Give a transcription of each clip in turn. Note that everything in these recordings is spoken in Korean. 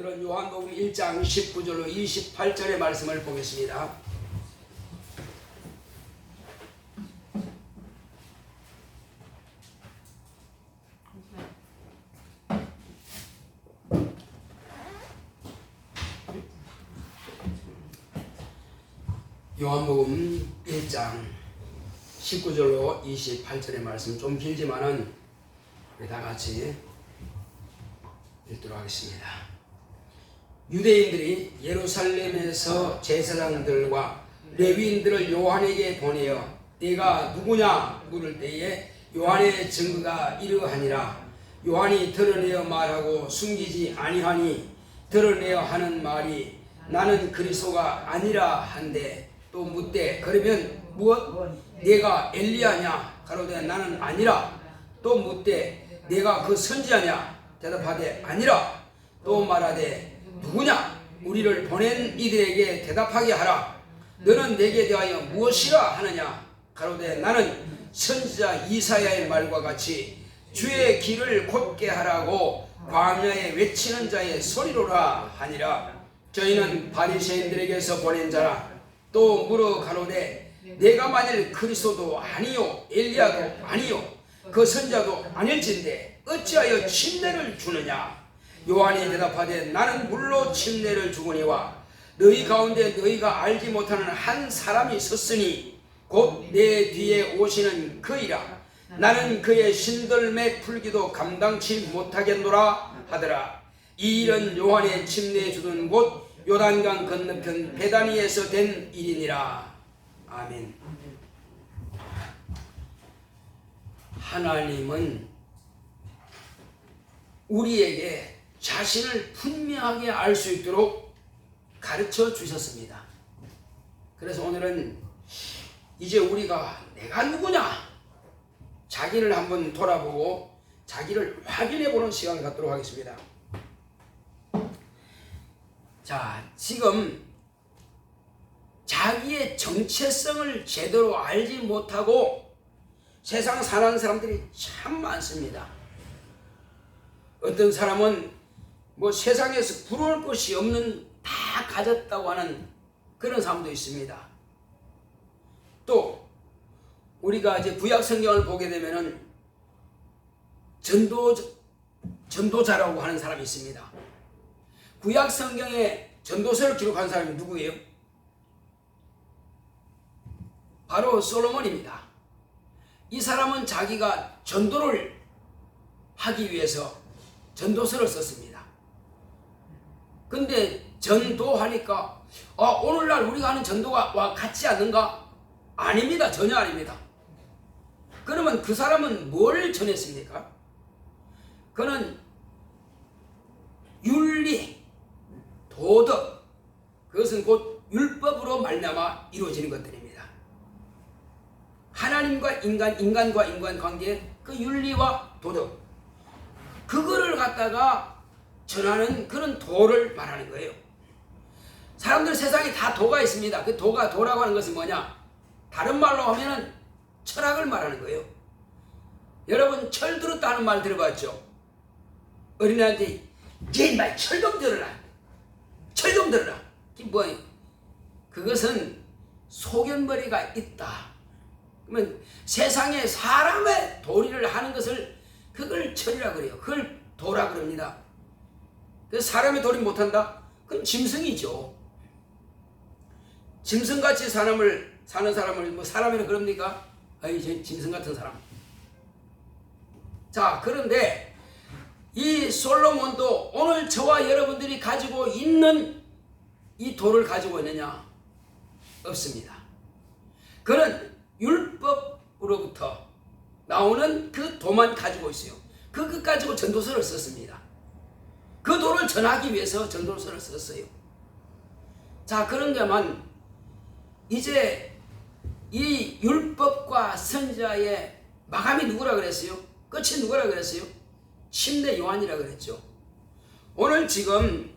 오늘은 요한복음 1장 19절로 28절의 말씀을 보겠습니다. 요한복음 1장 19절로 28절의 말씀 좀 길지만은 우리 다 같이 읽도록 하겠습니다. 유대인들이 예루살렘에서 제사장들과 레위인들을 요한에게 보내어 네가 누구냐 물을 때에 요한의 증거가 이러하니라. 요한이 드러내어 말하고 숨기지 아니하니 드러내어 하는 말이 나는 그리스도가 아니라 한데 또 묻되 그러면 무엇? 네가 엘리야냐? 가로되 나는 아니라. 또 묻되 네가 그 선지자냐? 대답하되 아니라. 또 말하되 누구냐? 우리를 보낸 이들에게 대답하게 하라. 너는 내게 대하여 무엇이라 하느냐? 가로되 나는 선지자 이사야의 말과 같이 주의 길을 곧게 하라고 광야에 외치는 자의 소리로라 하니라. 저희는 바리새인들에게서 보낸 자라. 또 물어 가로되 내가 만일 그리스도도 아니요 엘리야도 아니요 그 선자도 아닐진데 어찌하여 침례를 주느냐? 요한이 대답하되 나는 물로 침례를 주거니와 너희 가운데 너희가 알지 못하는 한 사람이 섰으니 곧 내 뒤에 오시는 그이라. 나는 그의 신들매 풀기도 감당치 못하겠노라 하더라. 이 일은 요한의 침례 주던 곳 요단강 건너편 베다니에서 된 일이니라. 아멘. 하나님은 우리에게 자신을 분명하게 알 수 있도록 가르쳐 주셨습니다. 그래서 오늘은 이제 우리가 내가 누구냐? 자기를 한번 돌아보고 자기를 확인해 보는 시간을 갖도록 하겠습니다. 자, 지금 자기의 정체성을 제대로 알지 못하고 세상 사는 사람들이 참 많습니다. 어떤 사람은 뭐 세상에서 부러울 것이 없는 다 가졌다고 하는 그런 사람도 있습니다. 또 우리가 이제 구약 성경을 보게 되면은 전도자라고 하는 사람이 있습니다. 구약 성경에 전도서를 기록한 사람이 누구예요? 바로 솔로몬입니다. 이 사람은 자기가 전도를 하기 위해서 전도서를 썼습니다. 근데 전도하니까 오늘날 우리가 하는 전도가 같지 않는가? 아닙니다. 전혀 아닙니다. 그러면 그 사람은 뭘 전했습니까? 그는 윤리, 도덕, 그것은 곧 율법으로 말미암아 이루어지는 것들입니다. 하나님과 인간과 인간 관계의 그 윤리와 도덕, 그거를 갖다가 전하는 그런 도를 말하는 거예요. 사람들 세상에 다 도가 있습니다. 그 도라고 하는 것은 뭐냐? 다른 말로 하면은 철학을 말하는 거예요. 여러분 철 들었다 하는 말 들어봤죠? 어린애한테 얘 말 철 좀 들어라. 철 좀 들어라. 그게 뭐예요? 그것은 소견머리가 있다. 그러면 세상에 사람의 도리를 하는 것을 그걸 철이라 그래요. 그걸 도라 그럽니다. 그래서 사람의 도리 못한다? 그건 짐승이죠. 짐승같이 사는 사람을 뭐 사람이라 그럽니까? 아이 짐승 같은 사람. 자, 그런데 이 솔로몬도 오늘 저와 여러분들이 가지고 있는 이 도를 가지고 있느냐? 없습니다. 그는 율법으로부터 나오는 그 도만 가지고 있어요. 그것 가지고 전도서를 썼습니다. 그 도를 전하기 위해서 전도서를 썼어요. 자, 그런데만 이제 이 율법과 선지자의 마감이 누구라 그랬어요? 끝이 누구라 그랬어요? 침례 요한이라 그랬죠. 오늘 지금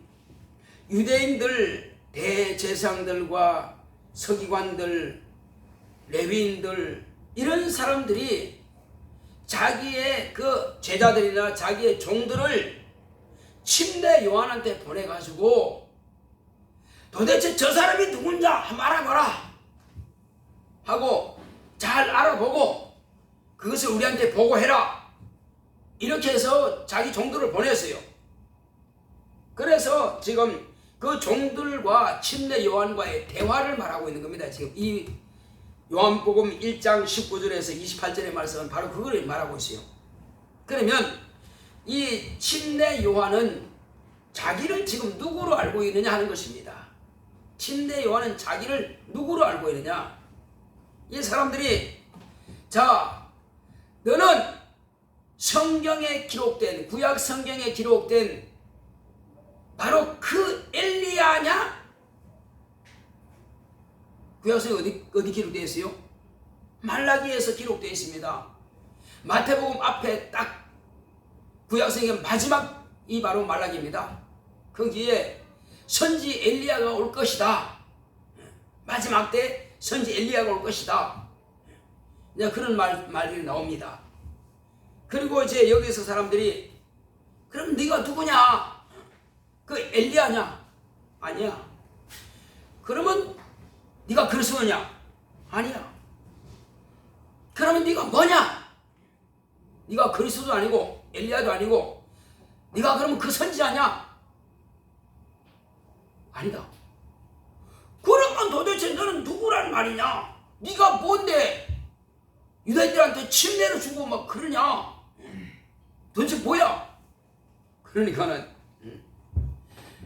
유대인들, 대제사장들과 서기관들, 레위인들 이런 사람들이 자기의 그 제자들이나 자기의 종들을 침례 요한한테 보내가지고 도대체 저 사람이 누군지 한번 알아봐라 하고 잘 알아보고 그것을 우리한테 보고해라 이렇게 해서 자기 종들을 보냈어요. 그래서 지금 그 종들과 침례 요한과의 대화를 말하고 있는 겁니다. 지금 이 요한복음 1장 19절에서 28절의 말씀은 바로 그걸 말하고 있어요. 그러면 이 침례 요한은 자기를 지금 누구로 알고 있느냐 하는 것입니다. 침례 요한은 자기를 누구로 알고 있느냐? 이 사람들이 자, 너는 성경에 기록된 구약 성경에 기록된 바로 그 엘리야냐? 구약 성경 어디 기록되어 있어요? 말라기에서 기록되어 있습니다. 마태복음 앞에 딱 구약 성경 마지막 이 바로 말라기입니다. 거기에 선지 엘리야가 올 것이다. 마지막 때 선지 엘리야가 올 것이다. 그런 말들이 나옵니다. 그리고 이제 여기서 사람들이 그럼 네가 누구냐? 그 엘리야냐? 아니야. 그러면 네가 그리스도냐? 아니야. 그러면 네가 뭐냐? 네가 그리스도도 아니고 엘리야도 아니고 네가 그러면 그 선지자냐? 아니다. 그러면 도대체 너는 누구란 말이냐? 네가 뭔데 유다인들한테 침례를 주고 막 그러냐? 도대체 뭐야? 그러니까는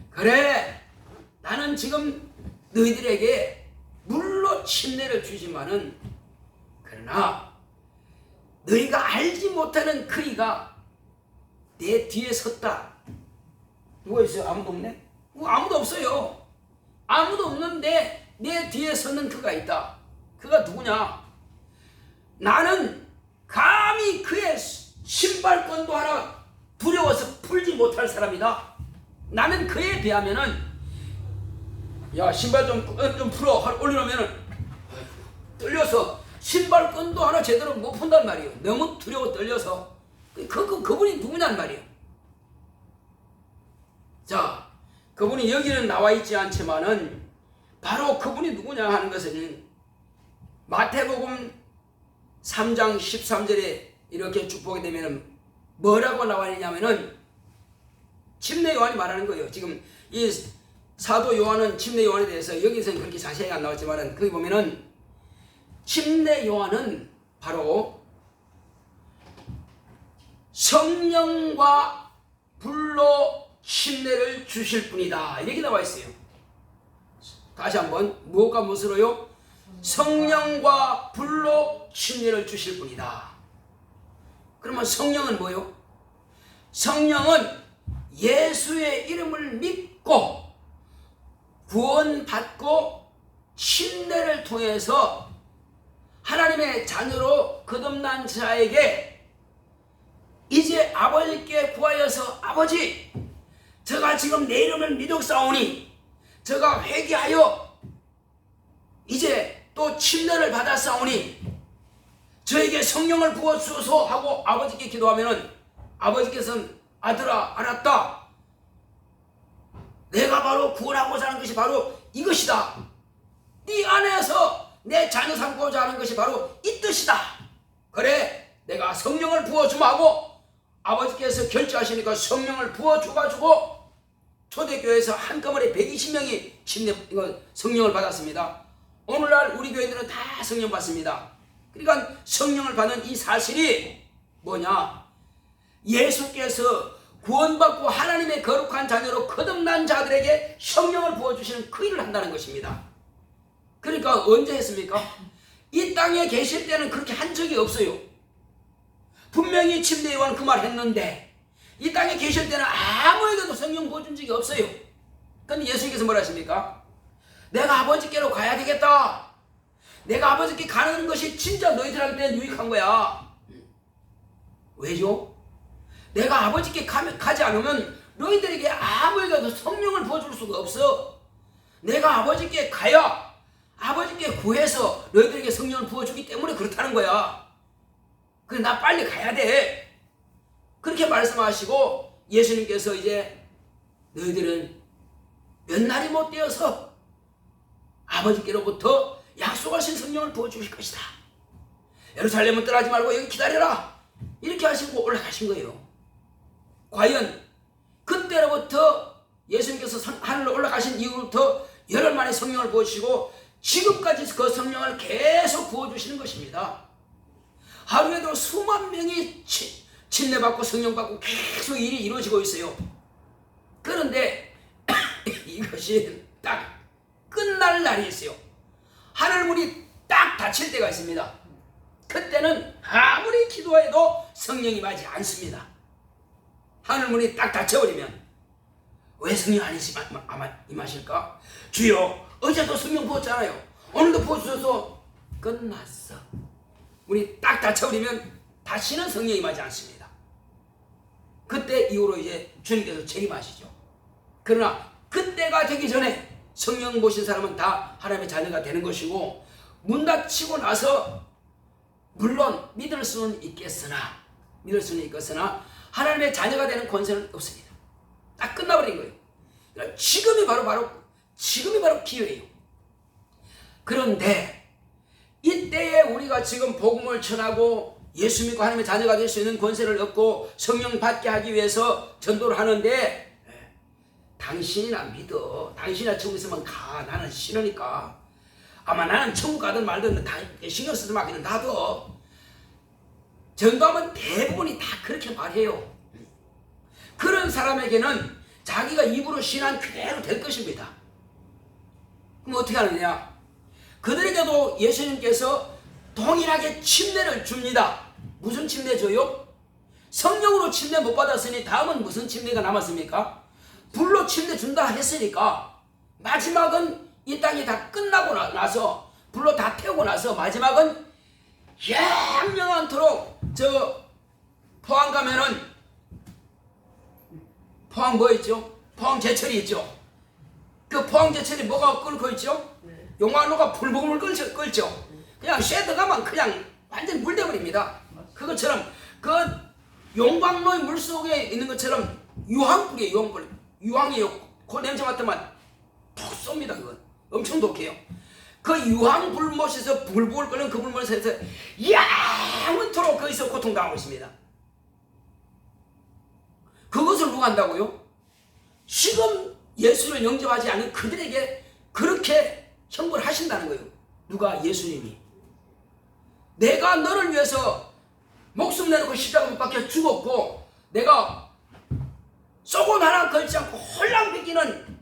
그래 나는 지금 너희들에게 물로 침례를 주지만은 그러나 너희가 알지 못하는 그이가 내 뒤에 섰다. 누가 있어요? 아무도 없네? 아무도 없어요. 아무도 없는데 내 뒤에 섰는 그가 있다. 그가 누구냐? 나는 감히 그의 신발끈도 하나 두려워서 풀지 못할 사람이다. 나는 그에 비하면은 야 신발 좀 풀어 올려놓으면은 떨려서 신발끈도 하나 제대로 못 푼단 말이에요. 너무 두려워 떨려서 그분이 누구냔 말이에요. 자, 그분이 여기는 나와 있지 않지만은 바로 그분이 누구냐 하는 것은 마태복음 3장 13절에 이렇게 쭉 보게 되면은 뭐라고 나와 있냐면은 침례 요한이 말하는 거예요. 지금 이 사도 요한은 침례 요한에 대해서 여기서는 그렇게 자세히 안 나왔지만은 거기 보면은 침례 요한은 바로 성령과 불로 침례를 주실 분이다. 이렇게 나와 있어요. 다시 한번 무엇과 무엇으로요? 성령과 불로 침례를 주실 분이다. 그러면 성령은 뭐요? 성령은 예수의 이름을 믿고 구원받고 침례를 통해서 하나님의 자녀로 거듭난 자에게 이제 아버지께 구하여서 아버지 저가 지금 내 이름을 믿었사오니 저가 회개하여 이제 또 침례를 받았사오니 저에게 성령을 부어주소서 하고 아버지께 기도하면은 아버지께서는 아들아 알았다. 내가 바로 구원하고자 하는 것이 바로 이것이다. 네 안에서 내 자녀 삼고자 하는 것이 바로 이 뜻이다. 그래 내가 성령을 부어주마 하고 아버지께서 결정하시니까 성령을 부어줘가지고 초대교회에서 한꺼번에 120명이 성령을 받았습니다. 오늘날 우리 교회들은 다 성령 받습니다. 그러니까 성령을 받는 이 사실이 뭐냐? 예수께서 구원받고 하나님의 거룩한 자녀로 거듭난 자들에게 성령을 부어주시는 그 일을 한다는 것입니다. 그러니까 언제 했습니까? 이 땅에 계실 때는 그렇게 한 적이 없어요. 분명히 침례 요한 그 말 했는데 이 땅에 계실 때는 아무에게도 성령 부어준 적이 없어요. 그런데 예수님께서 뭐라 하십니까? 내가 아버지께로 가야 되겠다. 내가 아버지께 가는 것이 진짜 너희들한테 유익한 거야. 왜죠? 내가 아버지께 가지 않으면 너희들에게 아무에게도 성령을 부어줄 수가 없어. 내가 아버지께 가야 아버지께 구해서 너희들에게 성령을 부어주기 때문에 그렇다는 거야. 그래 나 빨리 가야 돼. 그렇게 말씀하시고 예수님께서 이제 너희들은 몇 날이 못 되어서 아버지께로부터 약속하신 성령을 부어주실 것이다. 예루살렘은 떠나지 말고 여기 기다려라. 이렇게 하시고 올라가신 거예요. 과연 그때로부터 예수님께서 하늘로 올라가신 이후부터 열흘 만에 성령을 부어주시고 지금까지 그 성령을 계속 부어주시는 것입니다. 하루에도 수만 명이 침례받고 성령받고 계속 일이 이루어지고 있어요. 그런데 이것이 딱 끝날 날이 있어요. 하늘문이 딱 닫힐 때가 있습니다. 그때는 아무리 기도해도 성령이 임하지 않습니다. 하늘문이 딱 닫혀버리면 왜 성령 안 임하실까? 주여, 어제도 성령 부었잖아요. 오늘도 부어주셔서 끝났어. 문이 딱 닫혀버리면 다시는 성령이 임하지 않습니다. 그때 이후로 이제 주님께서 재림하시죠. 그러나 그때가 되기 전에 성령 모신 사람은 다 하나님의 자녀가 되는 것이고, 문 닫히고 나서 물론 믿을 수는 있겠으나 하나님의 자녀가 되는 권세는 없습니다. 딱 끝나버린 거예요. 그러니까 지금이 바로 기회예요. 그런데 이때에 우리가 지금 복음을 전하고 예수 믿고 하나님의 자녀가 될 수 있는 권세를 얻고 성령 받게 하기 위해서 전도를 하는데, 당신이나 믿어. 당신이나 천국 있으면 가. 나는 싫으니까. 아마 나는 천국 가든 말든 다 신경 쓰지 마. 그냥 놔둬. 전도하면 대부분이 다 그렇게 말해요. 그런 사람에게는 자기가 입으로 신한 그대로 될 것입니다. 그럼 어떻게 하느냐? 그들에게도 예수님께서 동일하게 침례를 줍니다. 무슨 침례 줘요? 성령으로 침례 못 받았으니 다음은 무슨 침례가 남았습니까? 불로 침례 준다 했으니까 마지막은 이 땅이 다 끝나고 나서 불로 다 태우고 나서 마지막은 영영한토록 저 포항 가면은 포항 뭐 있죠? 포항 제철이 있죠? 그 포항 제철이 뭐가 끓고 있죠? 용광로가 불복음을 끓죠? 그냥 쉐드 가면 그냥 완전 물대버립니다. 그것처럼 그 용광로의 물 속에 있는 것처럼 유황불이에요. 유황이에요. 그 냄새 맡으면 톡 쏩니다. 그건 엄청 독해요. 그 유황 불못에서 불불 끓는 그 불못에서 영원토록 거기서 고통당하고 있습니다. 그것을 누가 한다고요? 지금 예수를 영접하지 않은 그들에게 그렇게 형벌을 하신다는 거예요. 누가? 예수님이. 내가 너를 위해서 목숨 내놓고 십자가 못 박혀 죽었고, 내가 썩은 하나 걸지 않고 홀랑 벗기는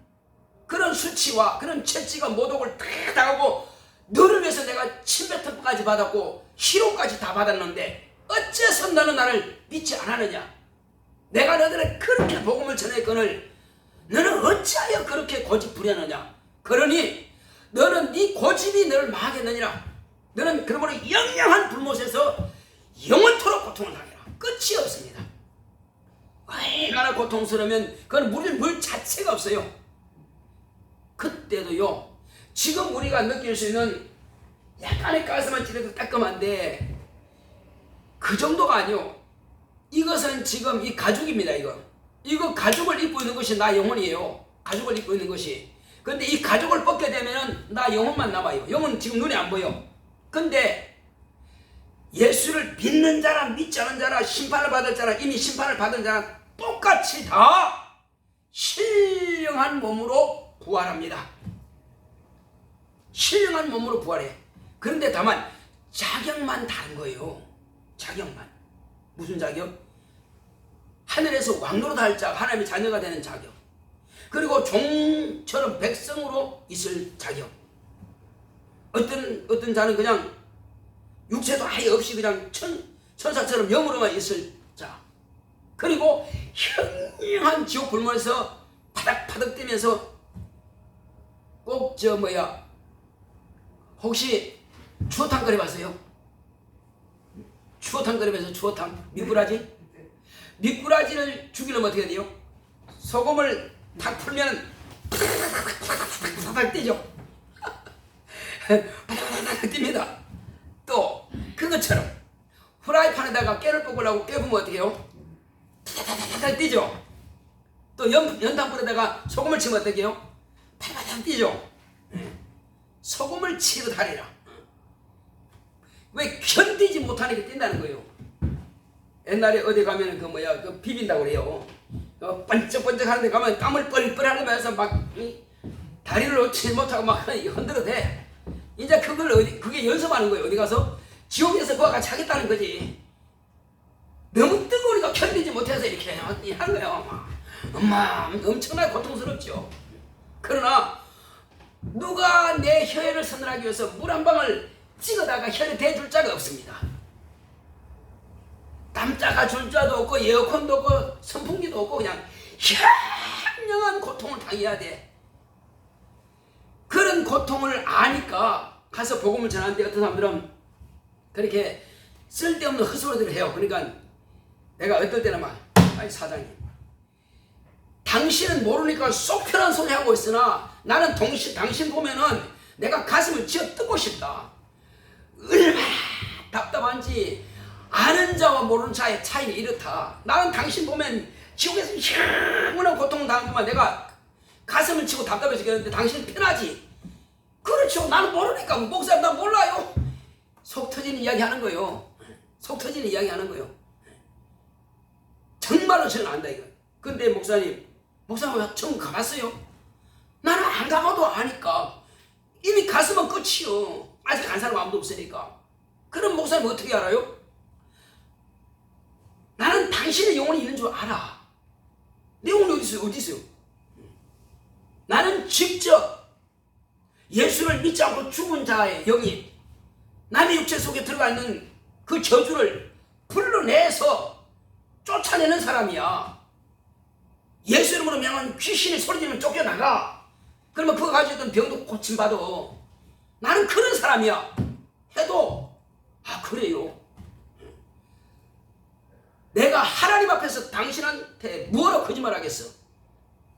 그런 수치와 그런 채찍과 모독을 다 당하고, 너를 위해서 내가 침뱉음까지 받았고 희롱까지 다 받았는데 어째서 너는 나를 믿지 않았느냐? 내가 너희들에게 그렇게 복음을 전했거늘 너는 어찌하여 그렇게 고집 부렸느냐? 그러니 너는 네 고집이 너를 망하겠느니라. 너는 그러므로 영영한 불못에서 영원토록 고통을 당해라. 끝이 없습니다. 얼마나 고통스러우면 그건 물 자체가 없어요. 그때도요, 지금 우리가 느낄 수 있는 약간의 가스만 찌려도 따끔한데 그 정도가 아니요. 이것은 지금 이 가죽입니다. 이거 가죽을 입고 있는 것이 나 영혼이에요. 가죽을 입고 있는 것이. 근데 이 가죽을 벗게 되면은 나 영혼만 남아요. 영혼 지금 눈에 안 보여. 근데 예수를 믿는 자라 믿지 않은 자라 심판을 받을 자라 이미 심판을 받은 자라 똑같이 다 신령한 몸으로 부활합니다. 신령한 몸으로 부활해. 그런데 다만 자격만 다른 거예요. 자격만. 무슨 자격? 하늘에서 왕노릇 할 자, 하나님의 자녀가 되는 자격. 그리고 종처럼 백성으로 있을 자격. 어떤 자는 그냥 육체도 아예 없이 그냥 천사처럼 영으로만 있을 자. 그리고 현명한 지옥 불문에서 파닥파닥 뛰면서 꼭 혹시 추어탕 끓여봤어요? 추어탕 끓여봐서 추어탕 미꾸라지? 미꾸라지를 죽이려면 어떻게 돼요? 소금을 탁 풀면 파닥파닥 뛰죠. 파닥파닥 뜁니다. 또 그것처럼 프라이팬에다가 깨를 볶으려고 깨보면 어떻게 해요? 파닥파닥 뛰죠. 또 연탄불에다가 소금을 치면 어떡해요? 팔팔 뛰죠. 소금을 치듯 하리라. 왜 견디지 못하니까 뛴다는 거예요. 옛날에 어디 가면 그 비빈다고 그래요. 번쩍번쩍 하는데 가면 땀을 뻘뻘 흘리면서 막 다리를 놓지 못하고 막 흔들어 대. 이제 그게 연습하는 거예요. 어디 가서 지옥에서 그와 같이 하겠다는 거지. 너무 뜨거우니까 견디지 못해서 이렇게 하는 거예요. 엄청나게 고통스럽죠. 그러나 누가 내 혀를 서늘하기 위해서 물 한 방울 찍어다가 혀를 대줄 자가 없습니다. 땀자가 줄 자도 없고 에어컨도 없고 선풍기도 없고 그냥 현명한 고통을 당해야 돼. 그런 고통을 아니까 가서 복음을 전하는데 어떤 사람들은 그렇게 쓸데없는 헛소리들을 해요. 그러니까 내가 어떨 때는 아니 사장님, 당신은 모르니까 쏙 편한 소리 하고 있으나 나는 당신 보면은 내가 가슴을 쥐어 뜯고 싶다. 얼마나 답답한지 아는 자와 모르는 자의 차이는 이렇다. 나는 당신 보면 지옥에서 영원한 고통을 당하지만 내가 가슴을 치고 답답해서 그러는데 당신은 편하지. 그렇죠. 나는 모르니까. 목사님 나 몰라요. 속 터지는 이야기 하는 거예요. 속 터지는 이야기 하는 거예요. 정말로 저는 안다 이거. 근데 목사님 왜 처음 가봤어요? 나는 안 가봐도 아니까. 이미 갔으면 끝이요. 아직 간 사람 아무도 없으니까. 그럼 목사님 어떻게 알아요? 나는 당신의 영혼이 있는 줄 알아. 내 영혼이 어디 있어요? 나는 직접 예수를 믿지 않고 죽은 자의 영이 남의 육체 속에 들어가 있는 그 저주를 불러내서 쫓아내는 사람이야. 예수 이름으로 명한 귀신이 소리지르면 쫓겨나가. 그러면 그거 가지고 있던 병도 고침받아. 나는 그런 사람이야. 해도 그래요. 내가 하나님 앞에서 당신한테 뭐라고 거짓말하겠어?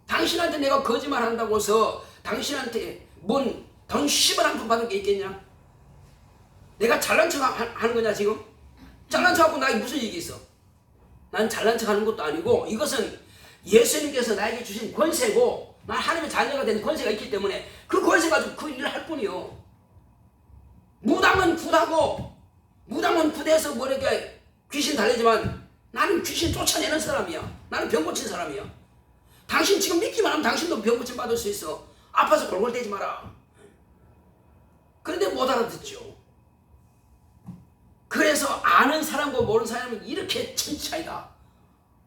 당신한테 내가 거짓말한다고 해서 당신한테 뭔 돈 10원 한 푼 받은 게 있겠냐? 내가 잘난 척 하는 거냐 지금? 잘난 척하고 나에게 무슨 이익이 있어? 난 잘난 척 하는 것도 아니고 이것은 예수님께서 나에게 주신 권세고 난 하나님의 자녀가 되는 권세가 있기 때문에 그 권세 가지고 그 일을 할 뿐이요. 무당은 굿하고 무당은 굿해서 뭐 이렇게 귀신 달래지만 나는 귀신 쫓아내는 사람이야. 나는 병 고친 사람이야. 당신 지금 믿기만 하면 당신도 병 고침 받을 수 있어. 아파서 골골대지 마라. 그런데 못 알아듣죠. 그래서 아는 사람과 모르는 사람은 이렇게 천 차이다.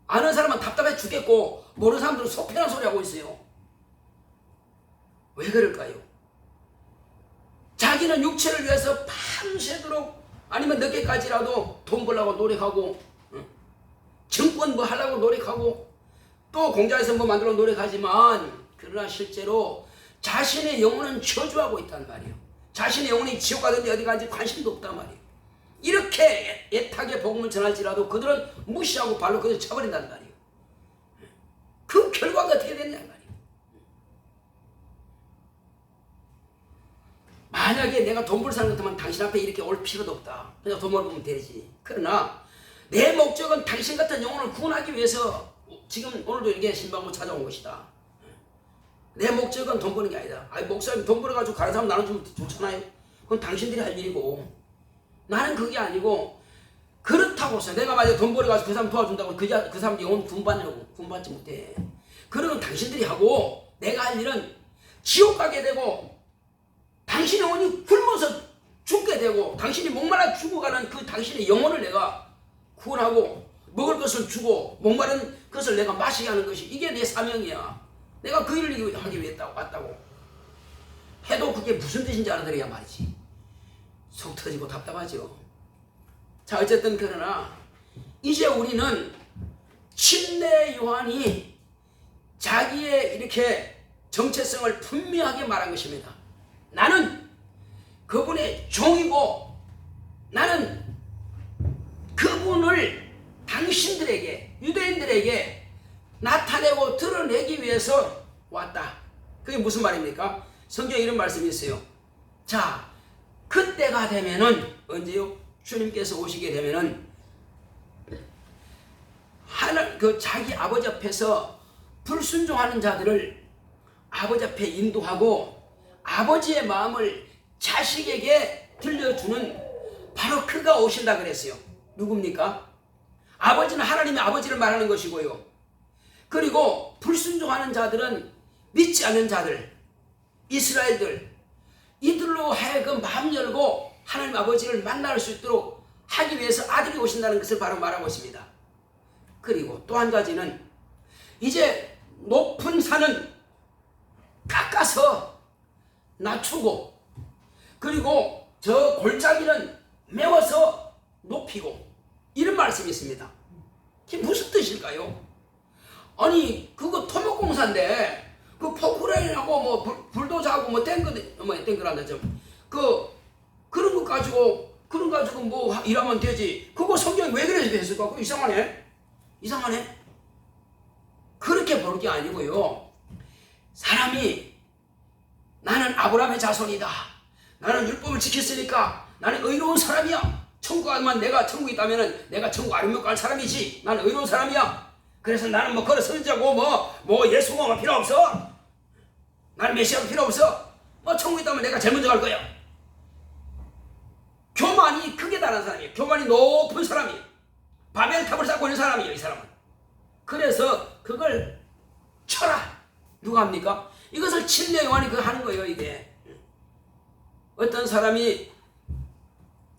아는 사람은 답답해 죽겠고 모르는 사람들은 속 편한 소리 하고 있어요. 왜 그럴까요? 자기는 육체를 위해서 밤새도록 아니면 늦게까지라도 돈 벌려고 노력하고 증권 뭐 하려고 노력하고 또 공장에서 뭐 만들어 노력하지만 그러나 실제로 자신의 영혼은 저주하고 있단 말이에요. 자신의 영혼이 지옥 가든지 어디 가든지 관심도 없단 말이에요. 이렇게 애타게 복음을 전할지라도 그들은 무시하고 발로 그들 쳐버린단 말이에요. 그 결과가 어떻게 됐냐 말이에요. 만약에 내가 돈 벌 사람 같으면 당신 앞에 이렇게 올 필요도 없다. 그냥 돈 벌면 되지. 그러나 내 목적은 당신 같은 영혼을 구원하기 위해서 지금 오늘도 이렇게 신방으로 찾아온 것이다. 내 목적은 돈 버는 게 아니다. 목사님 돈 벌어가지고 가는 사람 나눠주면 좋잖아요. 그건 당신들이 할 일이고 나는 그게 아니고 그렇다고 해서 내가 만약에 돈 벌어가지고 그 사람 도와준다고 그 사람 영혼 구원받냐고 구원받지 못해. 그러면 당신들이 하고 내가 할 일은 지옥 가게 되고 당신의 영혼이 굶어서 죽게 되고 당신이 목말라 죽어가는 그 당신의 영혼을 내가 구원하고 먹을 것을 주고 목마른 것을 내가 마시게 하는 것이 이게 내 사명이야. 내가 그 일을 하기 위해 왔다고 해도 그게 무슨 뜻인지 알아들어야 말이지. 속 터지고 답답하죠. 자 어쨌든 그러나 이제 우리는 침례 요한이 자기의 이렇게 정체성을 분명하게 말한 것입니다. 나는 그분의 종이고 나는 그분을 당신들에게 유대인들에게 나타내고 드러내기 위해서 왔다. 그게 무슨 말입니까? 성경에 이런 말씀이 있어요. 자 그때가 되면은 언제요? 주님께서 오시게 되면은 하나 그 자기 아버지 앞에서 불순종하는 자들을 아버지 앞에 인도하고 아버지의 마음을 자식에게 들려주는 바로 그가 오신다 그랬어요. 누굽니까? 아버지는 하나님의 아버지를 말하는 것이고요. 그리고 불순종하는 자들은 믿지 않는 자들, 이스라엘들, 이들로 하여금 마음 열고 하나님 아버지를 만날 수 있도록 하기 위해서 아들이 오신다는 것을 바로 말하고 있습니다. 그리고 또 한 가지는 이제 높은 산은 깎아서 낮추고, 그리고 저 골짜기는 메워서 높이고, 이런 말씀이 있습니다. 그게 무슨 뜻일까요? 아니 그거 토목공사인데 그 포크레인하고 뭐 불도저하고 뭐 탱크란다 좀 그런 거 가지고 뭐 일하면 되지. 그거 성경이 왜 그래서 했을까? 그거 이상하네. 그렇게 볼 게 아니고요. 사람이 나는 아브라함의 자손이다, 나는 율법을 지켰으니까 나는 의로운 사람이야, 천국 가면 내가 천국에 있다면은 내가 천국 아르면 갈 사람이지, 나는 의로운 사람이야, 그래서 나는 뭐 걸어 선지자고 뭐 예수가 필요 없어, 나는 메시아가 필요 없어, 뭐 천국에 있다면 내가 제일 먼저 갈 거야. 교만이 크게 달한 사람이에요. 교만이 높은 사람이에요. 바벨탑을 쌓고 있는 사람이에요, 이 사람은. 그래서 그걸 쳐라. 누가 합니까? 이것을 침례 요한이 그거 하는 거예요. 이게 어떤 사람이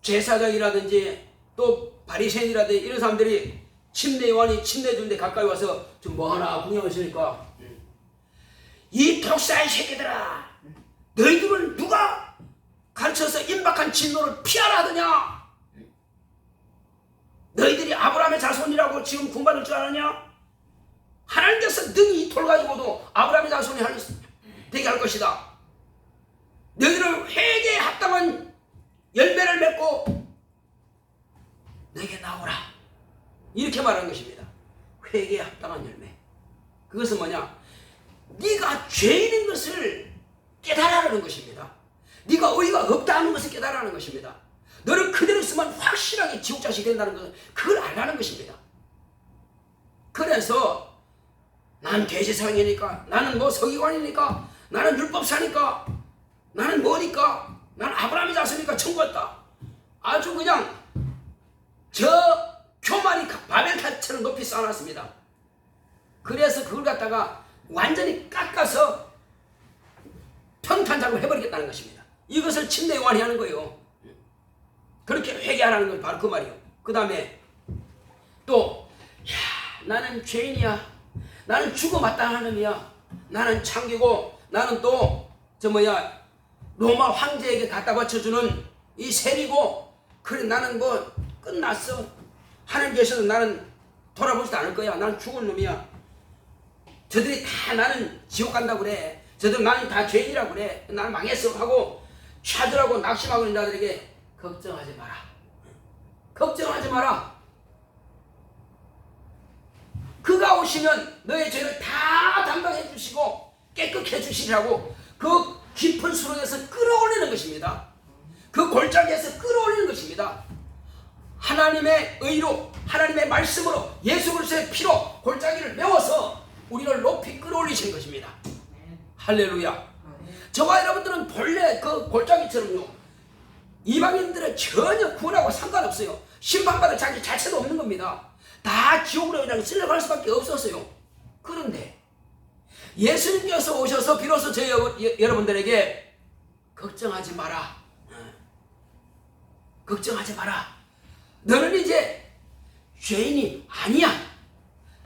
제사장이라든지 또 바리새인이라든지 이런 사람들이 침례 요한이 침례 주는데 가까이 와서 좀 뭐 하나 구경을 하시니까, 이 독사의 새끼들아, 너희들은 누가 가르쳐서 임박한 진노를 피하라 하더냐? 너희들이 아브라함의 자손이라고 지금 구원받을 줄 아느냐? 하나님께서 능히 이 돌 가지고도 아브라함의 자손이 되게 할 것이다. 너희들은 회개에 합당한 열매를 맺고 내게 나오라. 이렇게 말하는 것입니다. 회개에 합당한 열매. 그것은 뭐냐? 네가 죄인인 것을 깨달아라는 것입니다. 네가 의가 없다 하는 것을 깨달아라는 것입니다. 너를 그대로 있으면 확실하게 지옥 자식이 된다는 것을 그걸 알라는 것입니다. 그래서 난 대제사장이니까, 나는 뭐 서기관이니까, 나는 율법사니까, 나는 뭐니까, 나는 아브라함의 자손이니까 천국 갔다. 아주 그냥 저 교만이 바벨탑처럼 높이 쌓아놨습니다. 그래서 그걸 갖다가 완전히 깎아서 평탄작을 해버리겠다는 것입니다. 이것을 침례 요한이 하는 거예요. 그렇게 회개하라는 건 바로 그 말이에요. 그 다음에 또 나는 죄인이야, 나는 죽어 마땅한 놈이야, 나는 창기고, 나는 또 로마 황제에게 갖다 바쳐주는 이 셈이고, 그래 나는 뭐 끝났어, 하나님께서도 나는 돌아보지도 않을 거야, 나는 죽은 놈이야, 저들이 다 나는 지옥 간다고 그래, 저들 나는 다 죄인이라고 그래, 나는 망했어 하고 찾으라고 낙심하고 있는 자들에게 걱정하지 마라. 걱정하지 마라. 그가 오시면 너의 죄를 다 담당해 주시고 깨끗해 주시라고 그 깊은 수렁에서 끌어올리는 것입니다. 그 골짜기에서 끌어올리는 것입니다. 하나님의 의로, 하나님의 말씀으로, 예수 그리스도의 피로 골짜기를 메워서 우리를 높이 끌어올리신 것입니다. 할렐루야. 저와 여러분들은 본래 그 골짜기처럼요, 이방인들은 전혀 구원하고 상관없어요. 심판받을 자기 자체도 없는 겁니다. 다 지옥으로 그냥 쓸려갈 수밖에 없었어요. 그런데 예수님께서 오셔서 비로소 저희 여러분들에게 걱정하지 마라, 걱정하지 마라, 너는 이제 죄인이 아니야,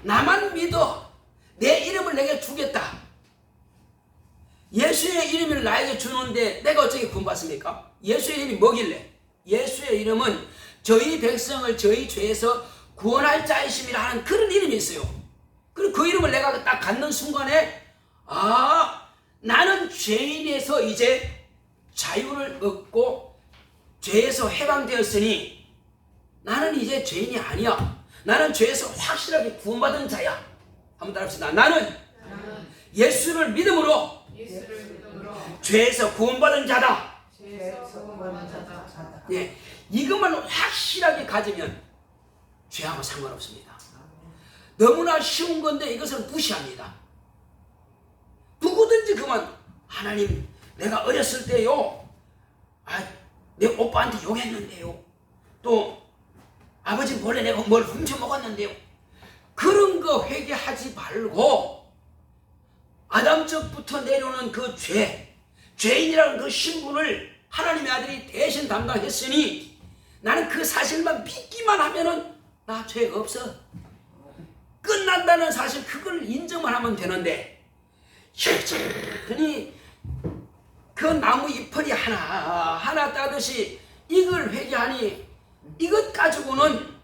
나만 믿어, 내 이름을 내게 주겠다. 예수의 이름을 나에게 주는데 내가 어떻게 구원받습니까? 예수의 이름이 뭐길래? 예수의 이름은 저희 백성을 저희 죄에서 구원할 자이심이라 하는 그런 이름이 있어요. 그리고 그 이름을 내가 딱 갖는 순간에, 나는 죄인에서 이제 자유를 얻고 죄에서 해방되었으니 나는 이제 죄인이 아니야, 나는 죄에서 확실하게 구원받은 자야. 한번 따라합시다. 나는 예수를 믿음으로 죄에서 구원받은 자다. 예, 이것만 확실하게 가지면 죄하고 상관없습니다. 너무나 쉬운 건데 이것을 무시합니다. 누구든지 그만 하나님 내가 어렸을 때요 내 오빠한테 욕했는데요 또 아버지 몰래 내가 뭘 훔쳐 먹었는데요 그런 거 회개하지 말고 아담적부터 내려오는 그 죄인이라는 그 신분을 하나님의 아들이 대신 담당했으니 나는 그 사실만 믿기만 하면은 나 죄 없어 끝난다는 사실 그걸 인정만 하면 되는데 여전히 그 나무 잎풀이 하나 따듯이 이걸 회개하니 이것 가지고는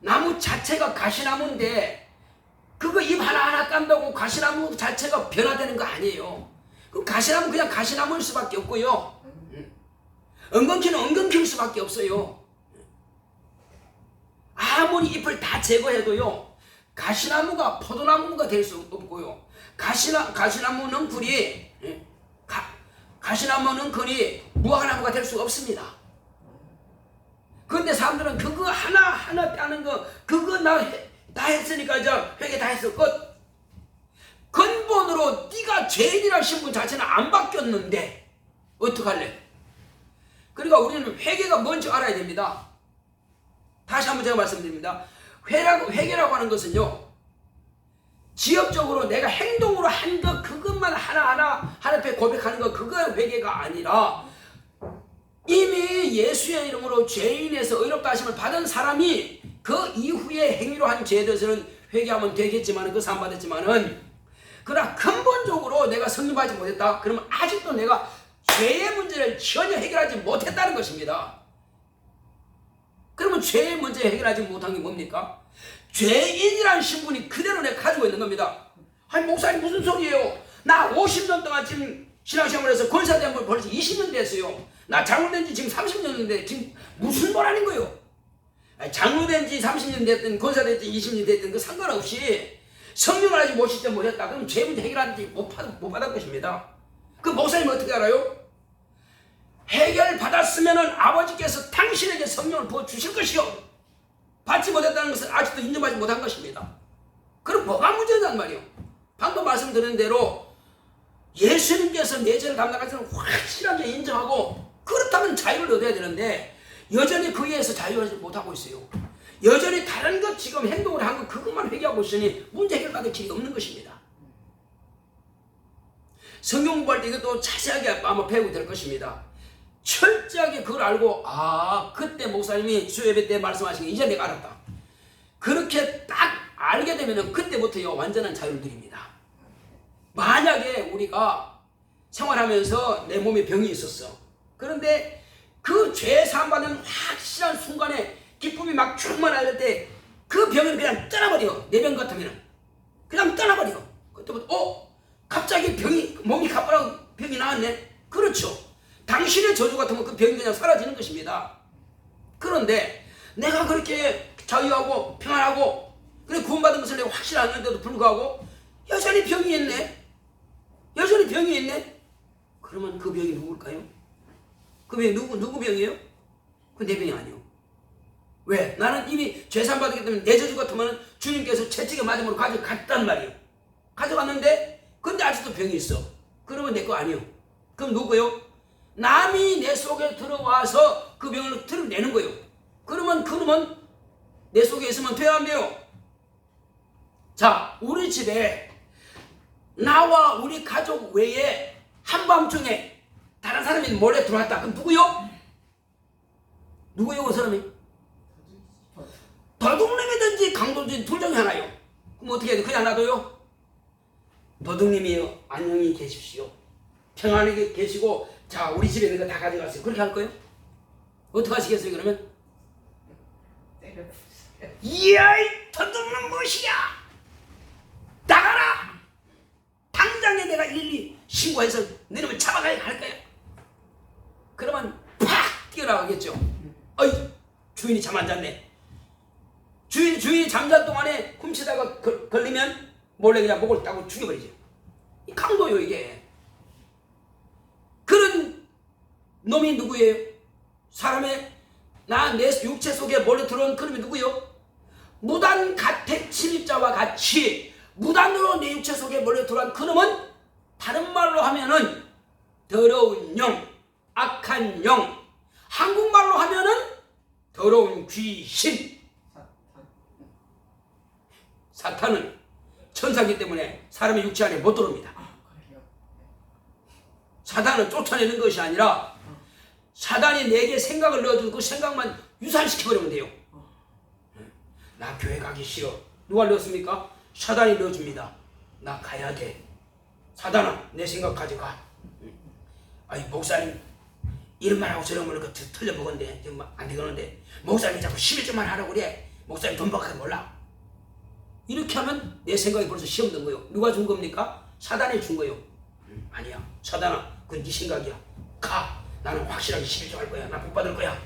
나무 자체가 가시나무인데 그거 잎 하나하나 깐다고 가시나무 자체가 변화되는 거 아니에요. 그 가시나무 그냥 가시나무일 수밖에 없고요. 엉겅퀴는 엉겅퀴일 수밖에 없어요. 아무리 잎을 다 제거해도요. 가시나무가 포도나무가 될 수 없고요. 가시나무는 가시나무는 무화과나무가 될 수가 없습니다. 그런데 사람들은 그거 하나 따는 거 그거 다 했으니까 이제 회개 다 했을 것. 근본으로 네가 죄인이라는 신분 자체는 안 바뀌었는데 어떡할래? 그러니까 우리는 회개가 뭔지 알아야 됩니다. 다시 한번 제가 말씀드립니다. 회개라고 하는 것은요. 지역적으로 내가 행동으로 한 것 그것만 하나하나 하나님께 고백하는 것 그거 회개가 아니라 이미 예수의 이름으로 죄인에서 의롭다 하심을 받은 사람이 그 이후에 행위로 한 죄에 대해서는 회개하면 되겠지만 그 상 받았지만은 그러나 근본적으로 내가 성립하지 못했다 그러면 아직도 내가 죄의 문제를 전혀 해결하지 못했다는 것입니다. 그러면 죄의 문제 해결하지 못한 게 뭡니까? 죄인이라는 신분이 그대로 내가 가지고 있는 겁니다. 아니 목사님 무슨 소리예요? 나 50년 동안 지금 신앙생활에서 권사된 걸 벌써 20년 됐어요. 나 장로된 지 지금 30년인데 지금 무슨 말하는 거예요? 장로된 지 30년 됐든 권사된 지 20년 됐든 그 상관없이 성령을 아직 모실 때 못했다. 그럼 죄 문제 해결하는지 못 받을 것입니다. 그 목사님 어떻게 알아요? 해결 받았으면은 아버지께서 당신에게 성령을 부어 주실 것이요. 받지 못했다는 것은 아직도 인정하지 못한 것입니다. 그럼 뭐가 문제냐는 말이에요. 방금 말씀드린 대로 예수님께서 내 죄를 담당하시는 확실하게 인정하고 그렇다면 자유를 얻어야 되는데 여전히 거기에서 자유하지 못하고 있어요. 여전히 다른 것 지금 행동을 한 것 그것만 회개하고 있으니 문제 해결받을 길이 없는 것입니다. 성경 공부할 때 이것도 자세하게 아마 배우게 될 것입니다. 철저하게 그걸 알고 그때 목사님이 수요예배 때 말씀하신 게 이제 내가 알았다. 그렇게 딱 알게 되면 그때부터요 완전한 자유를 드립니다. 만약에 우리가 생활하면서 내 몸에 병이 있었어. 그런데 그 죄 사함받는 확실한 순간에 기쁨이 막 충만할 때 그 병을 그냥 떠나버려. 내 병 같으면 그냥 떠나버려. 그때부터 갑자기 몸이 가빠라고 병이 나왔네. 그렇죠. 당신의 저주 같으면 그 병이 그냥 사라지는 것입니다. 그런데 내가 그렇게 자유하고 평안하고 그래 구원받은 것을 내가 확실하는데도 불구하고 여전히 병이 있네. 여전히 병이 있네. 그러면 그 병이 누굴까요? 그 병이 누구 병이에요? 그 내 병이 아니요. 왜? 나는 이미 죄산 받았기 때문에 내 저주 같으면 주님께서 채찍에 맞음으로 가져갔단 말이에요. 가져갔는데 근데 아직도 병이 있어. 그러면 내 거 아니요. 그럼 누구요? 남이 내 속에 들어와서 그 병을 드러내는 거예요. 그러면 내 속에 있으면 돼야 안 돼요? 자, 우리 집에 나와 우리 가족 외에 한밤중에 다른 사람이 몰래 들어왔다. 그럼 누구요? 누구요 그 사람이? 도둑놈이든지 강도든지 둘 중에 하나요. 그럼 어떻게 해야 돼? 그냥 놔둬요? 도둑님이요 안녕히 계십시오. 평안하게 계시고 자 우리 집에 있는 거 다 가져갔어요. 그렇게 할 거예요? 어떻게 하시겠어요 그러면? 이야 이 도둑놈 무엇이야? 나가라! 당장에 내가 112 신고해서 너희를 잡아가야 할 거야. 그러면 팍 뛰어나가겠죠. 어이 주인이 잠 안 잤네. 주인이 잠잘 동안에 훔치다가 걸리면 몰래 그냥 목을 따고 죽여버리죠. 이 강도요 이게. 그런 놈이 누구예요? 사람의 내 육체 속에 몰래 들어온 그놈이 누구요? 무단 가택 침입자와 같이 무단으로 내 육체 속에 몰래 들어온 그놈은 다른 말로 하면은 더러운 영, 악한 영, 한국말로 하면은 더러운 귀신. 사탄은 천사이기 때문에 사람의 육체 안에 못 들어옵니다. 사단은 쫓아내는 것이 아니라 사단이 내게 생각을 넣어주고 그 생각만 유산시켜버리면 돼요. 나 교회 가기 싫어. 누가 넣었습니까? 사단이 넣어줍니다. 나 가야 돼. 사단아, 내 생각 가져가. 아니, 목사님 이런 말하고 저런 말하고 틀려먹었는데 안 되겠는데 목사님이 자꾸 11조만 하라고 그래. 목사님 돈 받고 몰라. 이렇게 하면 내 생각이 벌써 시험 든 거예요. 누가 준 겁니까? 사단이 준 거예요. 아니야, 사단아, 그건 네 생각이야. 가. 나는 확실하게 11조 할 거야. 나 복 받을 거야.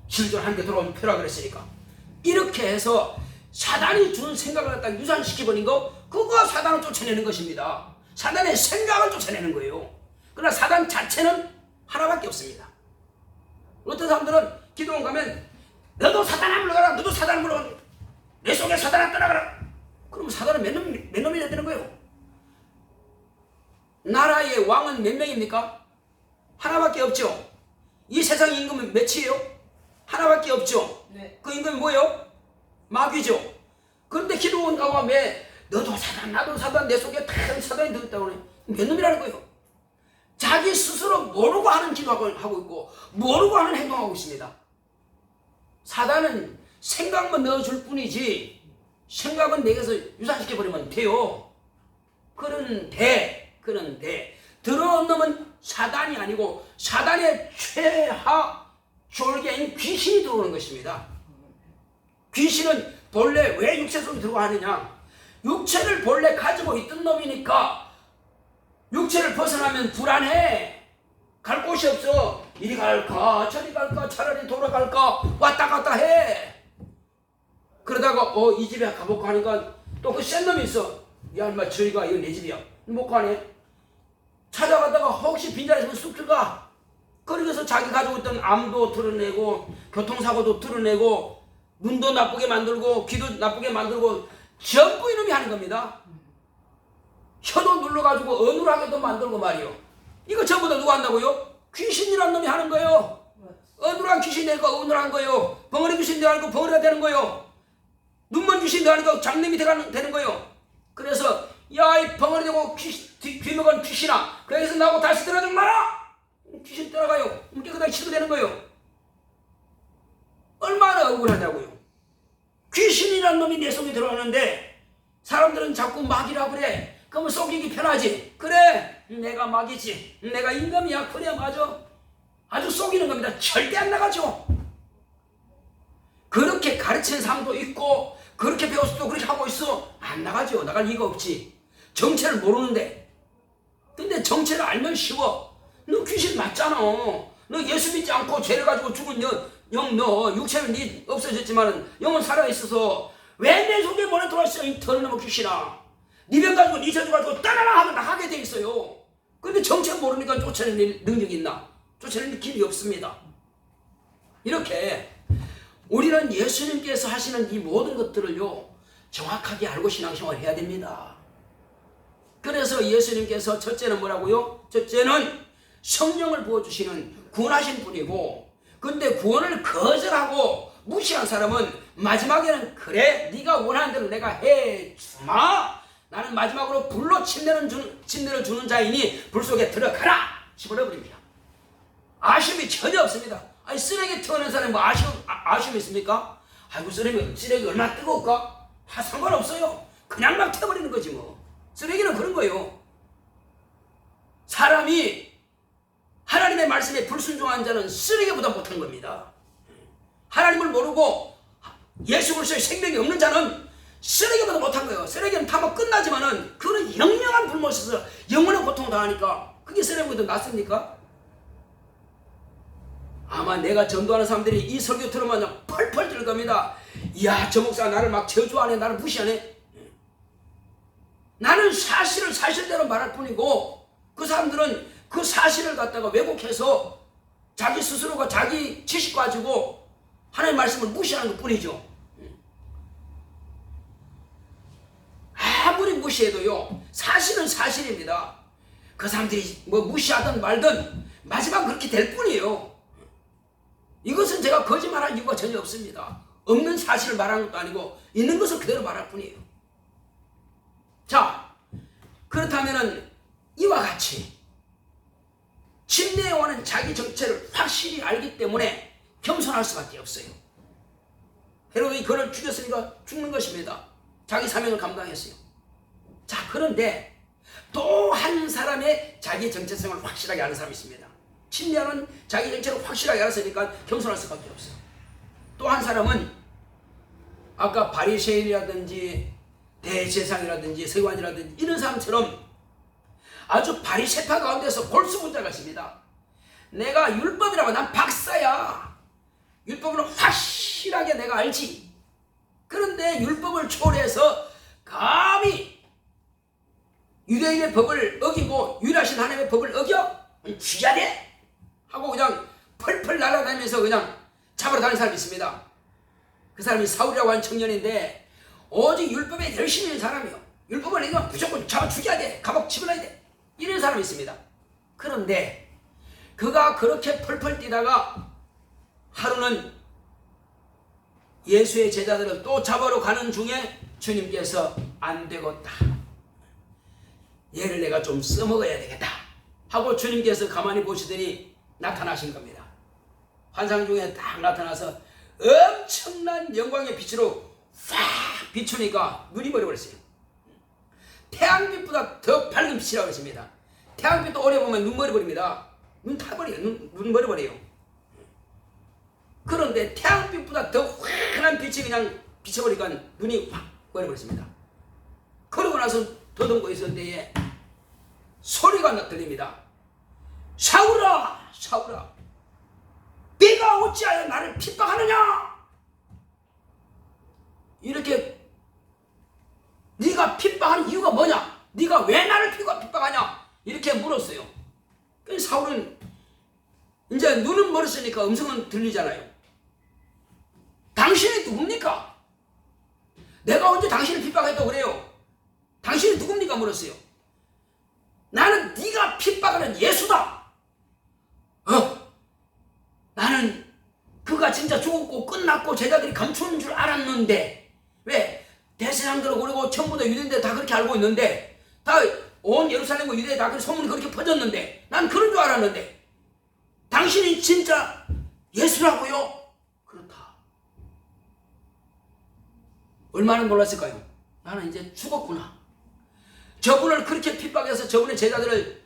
11조 한 개 들어오면 표라 그랬으니까. 이렇게 해서 사단이 주는 생각을 갖다 유산시켜버린 거, 그거 사단을 쫓아내는 것입니다. 사단의 생각을 쫓아내는 거예요. 그러나 사단 자체는 하나밖에 없습니다. 어떤 사람들은 기도원 가면 너도 사단아 물러가라, 너도 사단아 물러가라, 내 속에 사단아 떠나가라. 그러면 사단은 몇 놈이나 되는 거예요? 나라의 왕은 몇 명입니까? 하나밖에 없죠. 이 세상 임금은 몇이에요? 하나밖에 없죠. 네. 그 임금이 뭐예요? 마귀죠. 그런데 기도원 가면 왜 너도 사단 나도 사단 내 속에 다 사단이 들었다고 그래. 몇 놈이라는 거예요? 자기 스스로 모르고 하는 기도하고 있고 모르고 하는 행동하고 있습니다. 사단은 생각만 넣어줄 뿐이지 생각은 내게서 유산시켜버리면 돼요. 그런데 들어온 놈은 사단이 아니고 사단의 최하 졸개인 귀신이 들어오는 것입니다. 귀신은 본래 왜 육체 속에 들어가느냐? 육체를 본래 가지고 있던 놈이니까 육체를 벗어나면 불안해. 갈 곳이 없어. 이리 갈까 저리 갈까 차라리 돌아갈까 왔다 갔다 해. 그러다가 이 집에 가볼까 하니까 또 그 센 놈이 있어. 야 인마 저리 가, 이거 내 집이야. 못 가네. 찾아가다가 혹시 빈자리 있으면 쑥 들어가. 그러면서 자기 가지고 있던 암도 드러내고 교통사고도 드러내고 눈도 나쁘게 만들고 귀도 나쁘게 만들고 전부 이놈이 하는 겁니다. 혀도 눌러가지고 어눌하게도 만들고 말이요. 이거 전부 다 누가 한다고요? 귀신이란 놈이 하는 거예요. 어눌한 귀신이 되니까 어눌한 거예요. 벙어리 귀신이 되니까 벙어리가 되는 거예요. 눈먼 귀신이 되니까 장님이 되는 거예요. 그래서 야 이 벙어리 되고 귀먹은 귀신아, 거기서 나하고 다시 들어가지 마라. 귀신 들어가요. 깨끗하게 치료되는 거예요. 얼마나 억울하냐고요. 귀신이란 놈이 내 속에 들어오는데 사람들은 자꾸 마귀라고 그래. 그러면 속이기 편하지. 그래 내가 마귀지, 내가 임금이야. 그래 맞아. 아주 속이는 겁니다. 절대 안 나가죠. 그렇게 가르치는 사람도 있고 그렇게 배워서 또 그렇게 하고 있어. 안 나가죠. 나갈 리가 없지. 정체를 모르는데. 근데 정체를 알면 쉬워. 너 귀신 맞잖아. 너 예수 믿지 않고 죄를 가지고 죽은 영 너 육체는 네 없어졌지만 영은 살아있어서 왜 내 속에 몰래 들어왔어 이 더러운 귀신아. 네 병 가지고 네 저주 가지고 떠나라 하면 나가게 돼 있어요. 근데 정체 모르니까 쫓아낼 능력이 있나? 쫓아낼 힘이 없습니다. 이렇게 우리는 예수님께서 하시는 이 모든 것들을요 정확하게 알고 신앙생활을 해야 됩니다. 그래서 예수님께서 첫째는 뭐라고요? 첫째는 성령을 부어주시는 구원하신 분이고, 근데 구원을 거절하고 무시한 사람은 마지막에는 그래 네가 원하는 대로 내가 해주마, 나는 마지막으로 불로 침례를 주는 자이니 불 속에 들어가라 집어넣어버립니다. 아쉬움이 전혀 없습니다. 아니 쓰레기 태우는 사람이 뭐 아쉬움이 있습니까? 아이고 쓰레기 얼마나 뜨거울까? 상관없어요. 그냥 막 태워버리는 거지 뭐. 쓰레기는 그런 거예요. 사람이 하나님의 말씀에 불순종한 자는 쓰레기보다 못한 겁니다. 하나님을 모르고 예수 그리스도의 생명이 없는 자는 쓰레기보다 못한 거예요. 쓰레기는 타면 끝나지만은 그거는 영영한 불못에 있어서 영원한 고통을 당하니까 그게 쓰레기보다 낫습니까? 아마 내가 전도하는 사람들이 이 설교 들으면 펄펄 뛸 겁니다. 이야 저 목사 나를 막 저주하네, 나를 무시하네. 나는 사실을 사실대로 말할 뿐이고 그 사람들은 그 사실을 갖다가 왜곡해서 자기 스스로가 자기 지식 가지고 하나님의 말씀을 무시하는 것 뿐이죠. 아무리 무시해도요, 사실은 사실입니다. 그 사람들이 뭐 무시하든 말든 마지막 그렇게 될 뿐이에요. 이것은 제가 거짓말할 이유가 전혀 없습니다. 없는 사실을 말하는 것도 아니고 있는 것을 그대로 말할 뿐이에요. 자, 그렇다면은 이와 같이 침례요한은 자기 정체를 확실히 알기 때문에 겸손할 수밖에 없어요. 헤롯이 그를 죽였으니까 죽는 것입니다. 자기 사명을 감당했어요. 자, 그런데 또 한 사람의 자기 정체성을 확실하게 아는 사람이 있습니다. 침례요한은 자기 정체를 확실하게 알았으니까 겸손할 수밖에 없어요. 또 한 사람은 아까 바리새인이라든지 대제사장이라든지 서기관이라든지 이런 사람처럼 아주 바리새파 가운데서 골수분자가 있습니다. 내가 율법이라고, 난 박사야. 율법은 확실하게 내가 알지. 그런데 율법을 초월해서 감히 유대인의 법을 어기고 유일하신 하나님의 법을 어겨? 죽여야 돼? 하고 그냥 펄펄 날아다니면서 그냥 잡으러 다니는 사람이 있습니다. 그 사람이 사울이라고 하는 청년인데 오직 율법에 열심히 있는 사람이요. 율법을 이거 무조건 잡아 죽여야 돼. 감옥 집어넣어야 돼. 이런 사람이 있습니다. 그런데 그가 그렇게 펄펄 뛰다가 하루는 예수의 제자들을 또 잡으러 가는 중에 주님께서 안 되겠다. 얘를 내가 좀 써먹어야 되겠다 하고 주님께서 가만히 보시더니 나타나신 겁니다. 환상 중에 딱 나타나서 엄청난 영광의 빛으로 팍 비추니까 눈이 멀어버렸어요. 태양빛보다 더 밝은 빛이라고 했습니다. 태양빛도 오래 보면 눈 멀어버립니다. 눈 타버려요. 눈 멀어버려요. 그런데 태양빛보다 더 환한 빛이 그냥 비춰버리니까 눈이 확 멀어버렸습니다. 그러고 나서 더듬고 있을 때에 소리가 들립니다. 사울아, 사울아, 네가 어찌하여 나를 핍박하느냐? 이렇게 네가 핍박하는 이유가 뭐냐? 네가 왜 나를 핍박하냐? 이렇게 물었어요. 그래서 사울은 이제 눈은 멀었으니까 음성은 들리잖아요. 당신이 누굽니까? 내가 언제 당신을 핍박했다고 그래요? 당신이 누굽니까? 물었어요. 나는 네가 핍박하는 예수다. 나는 그가 진짜 죽었고 끝났고 제자들이 감추는 줄 알았는데 왜? 대세상들하고 그리고 전부 다 유대인들 다 그렇게 알고 있는데 다 온 예루살렘과 유대에 다 그 소문이 그렇게 퍼졌는데 난 그런 줄 알았는데 당신이 진짜 예수라고요? 그렇다. 얼마나 놀랐을까요? 나는 이제 죽었구나. 저분을 그렇게 핍박해서 저분의 제자들을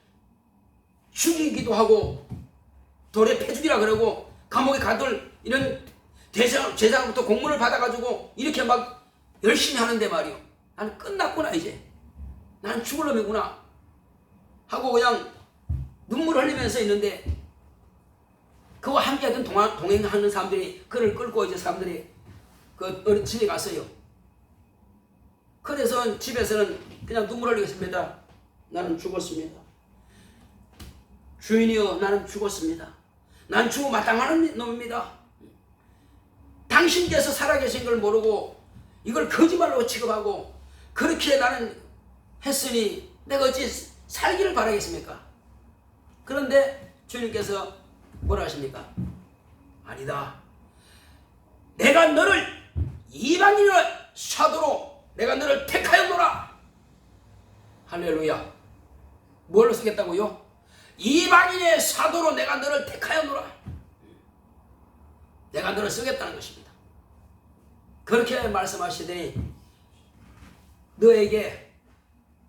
죽이기도 하고 돌에 패죽이라 그러고 감옥에 가둘 이런 제사장부터 공문을 받아가지고 이렇게 막 열심히 하는데 말이요. 나는 끝났구나 이제. 나는 죽을 놈이구나 하고 그냥 눈물 흘리면서 있는데 그와 함께하던 동행하는 사람들이 그를 끌고 이제 사람들이 그 어린 집에 갔어요. 그래서 집에서는 그냥 눈물 흘리겠습니다. 나는 죽었습니다. 주인이여, 나는 죽었습니다. 난 죽어 마땅한 놈입니다. 당신께서 살아계신 걸 모르고 이걸 거짓말로 취급하고 그렇게 나는 했으니 내가 어찌 살기를 바라겠습니까? 그런데 주님께서 뭐라 하십니까? 아니다. 내가 너를 이방인의 사도로 내가 너를 택하였노라. 할렐루야. 뭘로 쓰겠다고요? 이방인의 사도로 내가 너를 택하였노라. 내가 너를 쓰겠다는 것입니다. 그렇게 말씀하시더니 너에게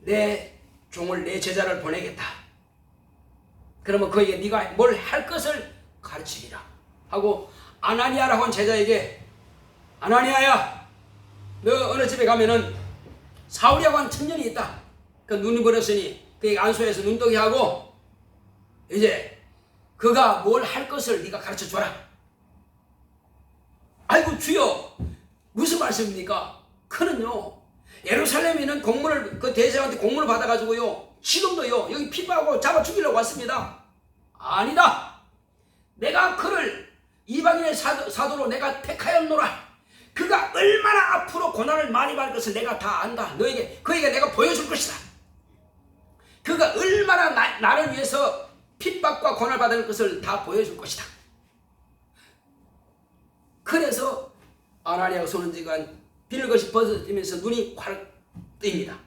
내 종을 내 제자를 보내겠다. 그러면 그에게 네가 뭘 할 것을 가르치리라 하고 아나니아라고 한 제자에게 아나니아야, 너 어느 집에 가면은 사울이라고 하는 청년이 있다. 그 눈이 멀었으니 그에게 안수해서 눈뜨게 하고 이제 그가 뭘 할 것을 네가 가르쳐줘라. 아이고 주여, 무슨 말씀입니까? 그는요 예루살렘에 있는 공문을 그 대제사장한테 공문을 받아가지고요 지금도요 여기 핍박하고 잡아 죽이려고 왔습니다. 아니다. 내가 그를 이방인의 사도로 내가 택하였노라. 그가 얼마나 앞으로 고난을 많이 받을 것을 내가 다 안다. 그에게 내가 보여줄 것이다. 그가 얼마나 나를 위해서 핍박과 고난을 받을 것을 다 보여줄 것이다. 그래서 아나니아가 손은지가 비늘 것이 벗어지면서 눈이 활 뜨입니다.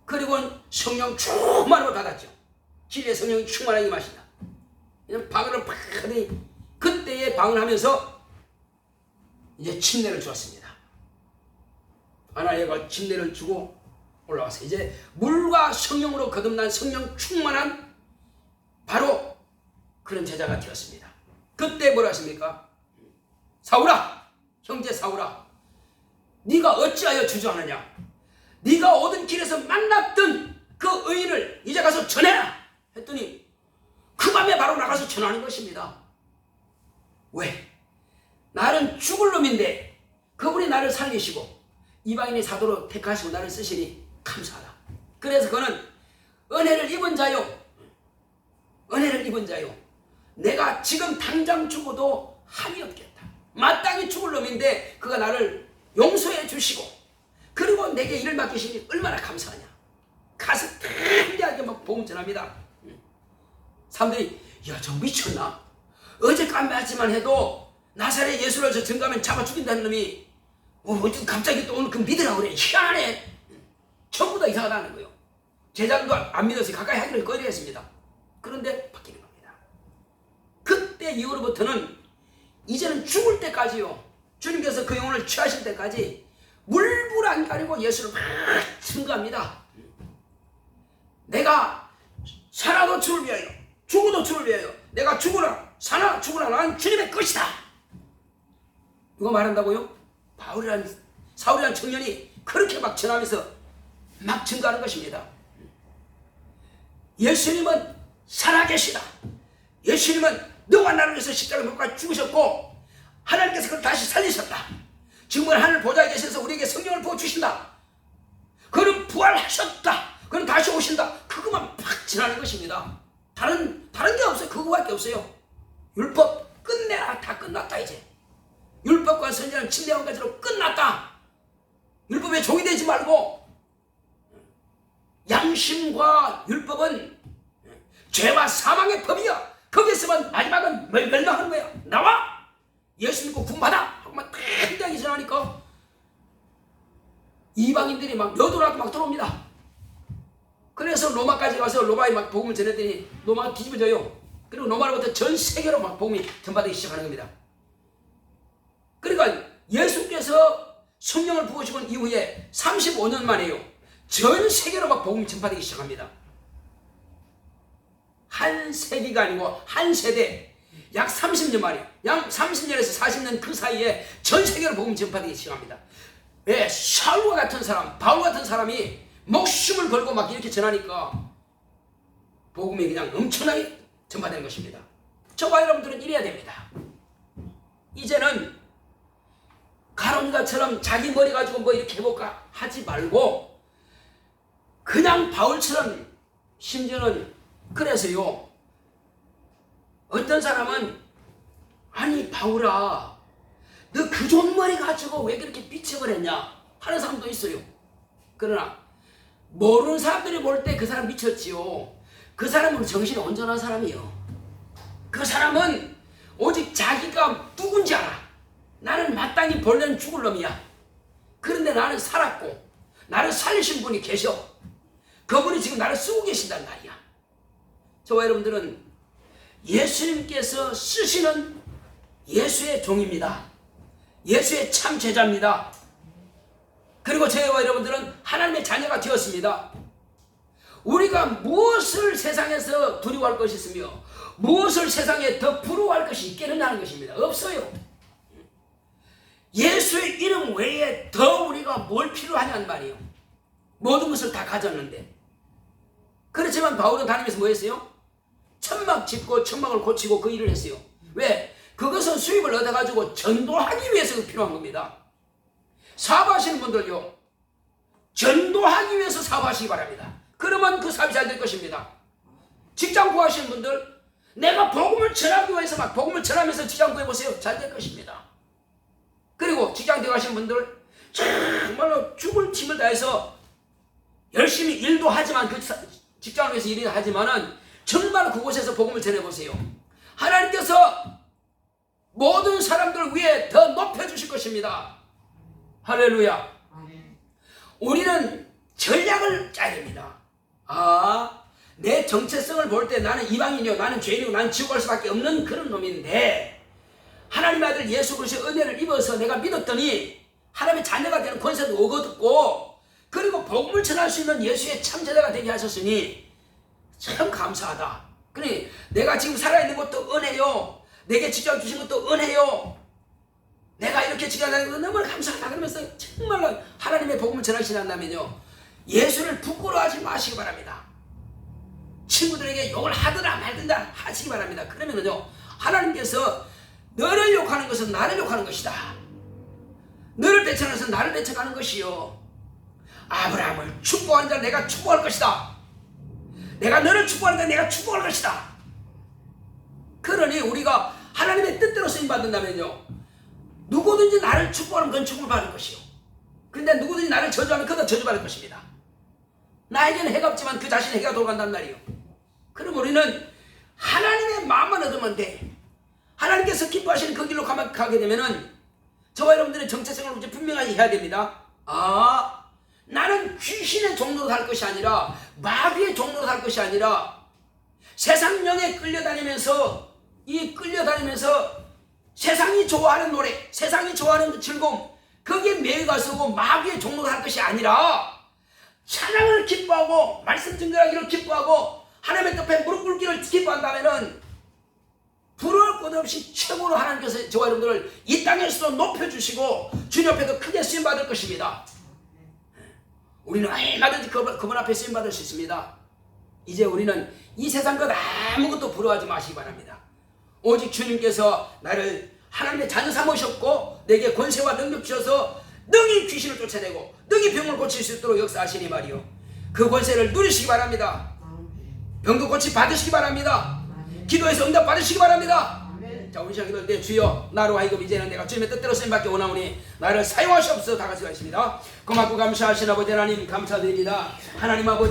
그리고는 성령 충만함을 받았죠. 진리의 성령이 충만하게 임하신다. 방언을 팍 하더니 그때에 방언하면서 이제 침례를 주었습니다. 아나니아가 침례를 주고 올라와서 이제 물과 성령으로 거듭난 성령 충만한 바로 그런 제자가 되었습니다. 그때 뭐라 하십니까? 사울아, 형제 사울아, 네가 어찌하여 주저하느냐? 네가 오던 길에서 만났던 그 의인을 이제 가서 전해라 했더니 그 밤에 바로 나가서 전하는 것입니다. 왜? 나는 죽을 놈인데 그분이 나를 살리시고 이방인의 사도로 택하시고 나를 쓰시니 감사하다. 그래서 그는 은혜를 입은 자요, 은혜를 입은 자요, 내가 지금 당장 죽어도 한이 없겠다. 마땅히 죽을 놈인데 그가 나를 용서해 주시고 그리고 내게 일을 맡기시니 얼마나 감사하냐. 가서 담대하게 막 복음 전합니다. 사람들이 야, 저 미쳤나? 어제까지만 해도 나사렛 예수를 저 증거하면 잡아 죽인다는 놈이 어쨌든 갑자기 또 오늘 그 믿으라고 그래. 희한하네. 전부 다 이상하다는 거예요. 제자들도 안 믿어서 가까이 하기를 꺼려했습니다. 그런데 바뀌는 겁니다. 그때 이후로부터는 이제는 죽을 때까지요, 주님께서 그 영혼을 취하실 때까지 물불 안 가리고 예수를 막 증거합니다. 내가 살아도 주를 위하여, 죽어도 주를 위하여, 내가 죽으라 사나 죽으라 난 주님의 것이다. 이거 말한다고요? 사울이라는 청년이 그렇게 막 전하면서 막 증거하는 것입니다. 예수님은 살아계시다. 예수님은 너와 나를 위해서 십자가에 못 가 죽으셨고 하나님께서 그를 다시 살리셨다. 지금은 하늘 보좌에 계셔서 우리에게 성령을 부어주신다. 그는 부활하셨다. 그는 다시 오신다. 그것만 팍 지나는 것입니다. 다른 게 없어요. 그거밖에 없어요. 율법 끝내라. 다 끝났다. 이제 율법과 선지자는 침례왕까지로 끝났다. 율법에 종이 되지 말고 양심과 율법은 죄와 사망의 법이야. 거기서만 마지막은 멸망하는 거야. 나와 예수 믿고 구원받아 하고만 담대하게 전하니까 이방인들이 막 여도라도 막 들어옵니다. 그래서 로마까지 가서 로마에 막 복음을 전했더니 로마가 뒤집어져요. 그리고 로마로부터 전 세계로 막 복음이 전파되기 시작하는 겁니다. 그러니까 예수께서 성령을 부으시고 이후에 35년 만에요, 전 세계로 막 복음이 전파되기 시작합니다. 한 세기가 아니고 한 세대, 약 30년 만에, 약 30년에서 40년 그 사이에 전 세계로 복음이 전파되기 시작합니다. 왜? 사울과 같은 사람, 바울 같은 사람이 목숨을 걸고 막 이렇게 전하니까 복음이 그냥 엄청나게 전파되는 것입니다. 저와 여러분들은 이래야 됩니다. 이제는 가론유다처럼 자기 머리 가지고 뭐 이렇게 해볼까 하지 말고 그냥 바울처럼, 심지어는 그래서요, 어떤 사람은 아니 바울아 너 그 좋은 머리 가지고 왜 그렇게 미쳐버렸냐 하는 사람도 있어요. 그러나 모르는 사람들이 볼 때 그 사람 미쳤지요. 그 사람은 정신이 온전한 사람이요. 그 사람은 오직 자기가 누군지 알아. 나는 마땅히 본래는 죽을 놈이야. 그런데 나는 살았고 나를 살리신 분이 계셔. 그분이 지금 나를 쓰고 계신단 말이야. 저와 여러분들은 예수님께서 쓰시는 예수의 종입니다. 예수의 참 제자입니다. 그리고 저와 여러분들은 하나님의 자녀가 되었습니다. 우리가 무엇을 세상에서 두려워할 것이 있으며 무엇을 세상에 더 부러워할 것이 있겠느냐는 것입니다. 없어요. 예수의 이름 외에 더 우리가 뭘 필요하냐는 말이에요. 모든 것을 다 가졌는데. 그렇지만 바울은 다니면서 뭐 했어요? 천막 짓고 천막을 고치고 그 일을 했어요. 왜? 그것은 수입을 얻어가지고 전도하기 위해서 필요한 겁니다. 사업하시는 분들요, 전도하기 위해서 사업하시기 바랍니다. 그러면 그 사업이 잘 될 것입니다. 직장 구하시는 분들, 내가 복음을 전하기 위해서 막 복음을 전하면서 직장 구해보세요. 잘 될 것입니다. 그리고 직장 들어가신 분들 정말로 죽을 힘을 다해서 열심히 일도 하지만 그 직장을 위해서 일을 하지만은 정말 그곳에서 복음을 전해보세요. 하나님께서 모든 사람들 위해 더 높여주실 것입니다. 할렐루야. 우리는 전략을 짜야 됩니다. 내 정체성을 볼 때 나는 이방인이요, 나는 죄인이고 나는 지옥 갈 수밖에 없는 그런 놈인데, 하나님의 아들 예수 그리스도의 은혜를 입어서 내가 믿었더니 하나님의 자녀가 되는 권세도 얻었고, 그리고 복음을 전할 수 있는 예수의 참제자가 되게 하셨으니 참 감사하다. 그러니 내가 지금 살아있는 것도 은혜요, 내게 직접 주신 것도 은혜요, 내가 이렇게 지켜다니는 것도 너무 감사하다. 그러면서 정말 하나님의 복음을 전하시는다면요, 예수를 부끄러워하지 마시기 바랍니다. 친구들에게 욕을 하더라 말든다 하시기 바랍니다. 그러면은요, 하나님께서 너를 욕하는 것은 나를 욕하는 것이다, 너를 배척하는 것은 나를 배척하는 것이요, 아브라함을 축복하는 자 내가 축복할 것이다, 내가 너를 축복하는 자 내가 축복할 것이다. 그러니 우리가 하나님의 뜻대로 쓰임받는다면요, 누구든지 나를 축복하는 건 축복을 받을 것이요, 근데 누구든지 나를 저주하면 그도 저주받을 것입니다. 나에게는 해가 없지만 그 자신의 해가 돌아간단 말이에요. 그럼 우리는 하나님의 마음만 얻으면 돼. 하나님께서 기뻐하시는 그 길로 가게 되면은 저와 여러분들의 정체성을 이제 분명하게 해야 됩니다. 나는 귀신의 종로로 살 것이 아니라, 마귀의 종로로 살 것이 아니라, 세상령에 끌려다니면서 세상이 좋아하는 노래, 세상이 좋아하는 즐거움, 거기에 매여가서고 마귀의 종로로 살 것이 아니라, 찬양을 기뻐하고 말씀 증거하기를 기뻐하고 하나님의 뜻에 무릎 꿇기를 기뻐한다면은 부러울 것 없이 최고로 하나님께서 저와 여러분들을 이 땅에서도 높여주시고 주님 앞에도 크게 쓰임받을 것입니다. 우리는 얼마든지 그분 앞에 쓰임받을 수 있습니다. 이제 우리는 이 세상 것 아무것도 부러워하지 마시기 바랍니다. 오직 주님께서 나를 하나님의 자녀 삼으셨고 내게 권세와 능력 주셔서 능히 귀신을 쫓아내고 능히 병을 고칠 수 있도록 역사하시니 말이요, 그 권세를 누리시기 바랍니다. 병도 고치 받으시기 바랍니다. 기도해서 응답 받으시기 바랍니다. 자, 우리 시간 기도할 때, 주여 나로 하여금 이제는 내가 주님의 뜻대로 쓰임받기 원하오니 나를 사용하시옵소서. 다 같이 가겠습니다. 고맙고 감사하신 아버지 하나님, 감사드립니다. 하나님 아버지,